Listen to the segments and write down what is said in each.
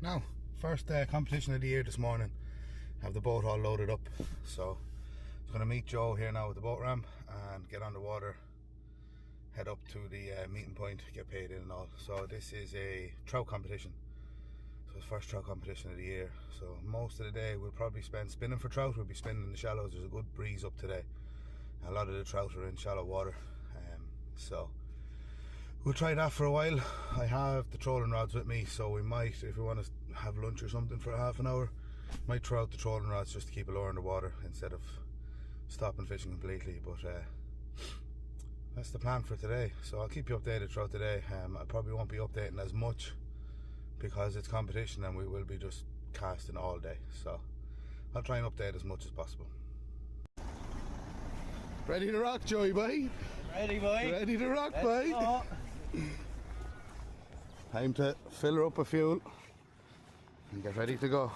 Now, first competition of the year this morning. Have the boat all loaded up, so I'm going to meet Joe here now with the boat ramp and get on the water, head up to the meeting point, get paid in and all. So this is a trout competition, so it's the first trout competition of the year. So most of the day we'll probably spend spinning for trout. We'll be spinning in the shallows. There's a good breeze up today. A lot of the trout are in shallow water, so we'll try that for a while. I have the trolling rods with me, so we might, if we want to have lunch or something for half an hour, might throw out the trolling rods just to keep it lower in the water instead of stopping fishing completely. But that's the plan for today. So I'll keep you updated throughout the day. I probably won't be updating as much because it's competition and we will be just casting all day. So I'll try and update as much as possible. Ready to rock, Joey boy? Ready, boy. Ready to rock, boy. Time to fill her up with fuel and get ready to go.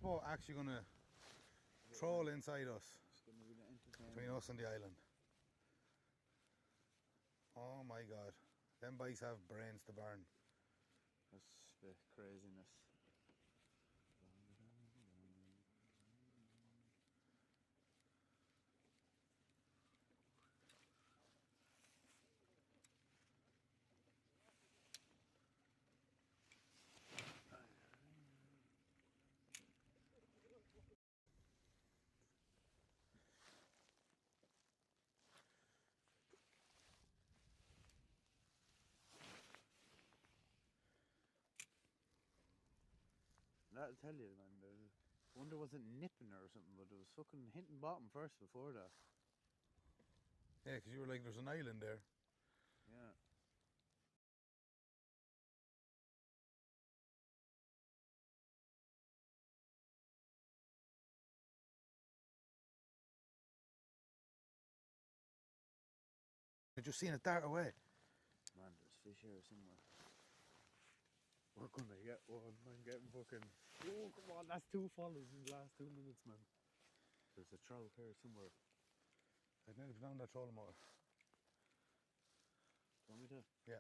boat actually going to troll inside us, between us and the island. Oh my god, them bikes have brains to burn. That's the craziness. That'll tell you, man. I wonder was it nipping or something, but it was fucking hitting bottom first before that. Yeah, because you were like, there's an island there. Yeah. I just seen it dart away. Man, there's fish here somewhere. We're gonna get one. I'm getting fucking. Oh, come on, that's 2 follows in the last 2 minutes, man. There's a trout here somewhere. I've never found that trolling motor. Want me to? Yeah.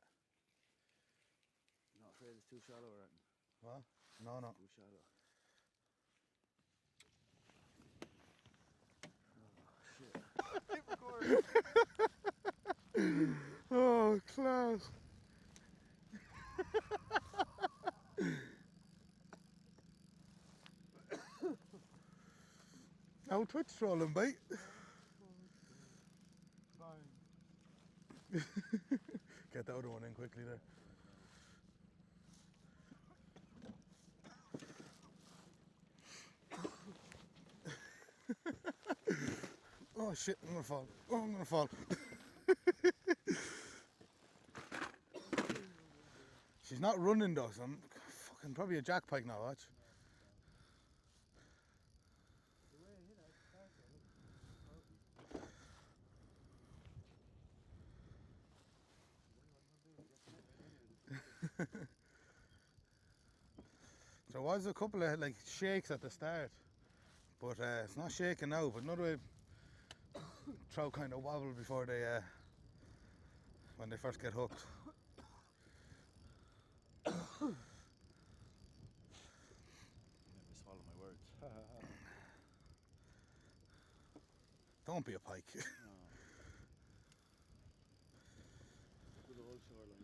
Not afraid it's too shallow or anything. What? No, no. Too shallow. Oh shit. Oh, class. Now Twitch trolling, mate. Get the other one in quickly there. Oh shit, I'm gonna fall. Oh, I'm gonna fall. She's not running though, so I'm fucking probably a jack pike now, watch. There was a couple of like shakes at the start, but it's not shaking now. But another way, trout kind of wobble before they when they first get hooked. Made me swallow my words. Don't be a pike. No. Good old shoreline.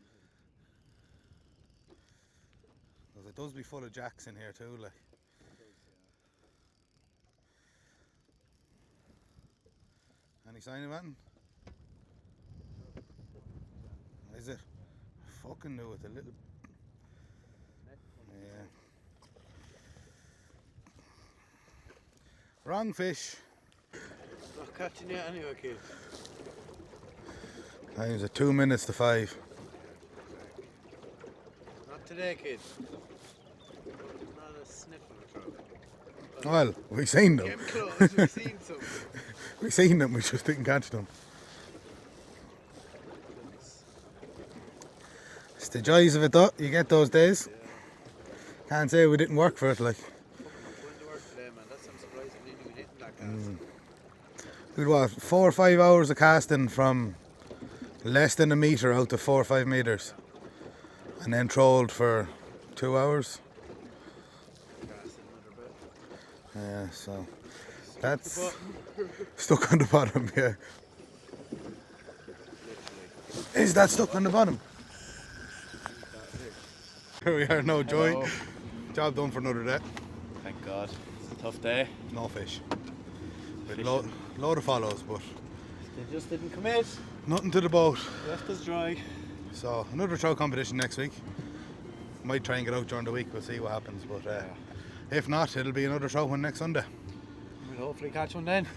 Because it does be full of jacks in here too, like. Any sign of anything? Is it? I fucking knew it, a little. Yeah. Wrong fish. Not catching yet anyway, kid. Time's at 2 minutes to 5. Not today, kid. Not a sniff of a trout. Well, we seen them. Get close, we've seen some. We seen them, we just didn't catch them. It's the joys of it though, you get those days. Yeah. Can't say we didn't work for it, like. Going to work today, man. That's surprising. We didn't even hit that cast. We'd what, 4 or 5 hours of casting from less than a metre out to 4 or 5 metres. And then trolled for 2 hours. Yeah, so that's stuck on the bottom, yeah. Is that stuck on the bottom? Here we are now, Joy. Hello. Job done for another day. Thank God. It's a tough day. No fish. Load of follows, but They just didn't commit. nothing to the boat. Left us dry. So another trout competition next week. Might try and get out during the week, we'll see what happens, but if not, it'll be another trout one next Sunday. We'll hopefully catch one then.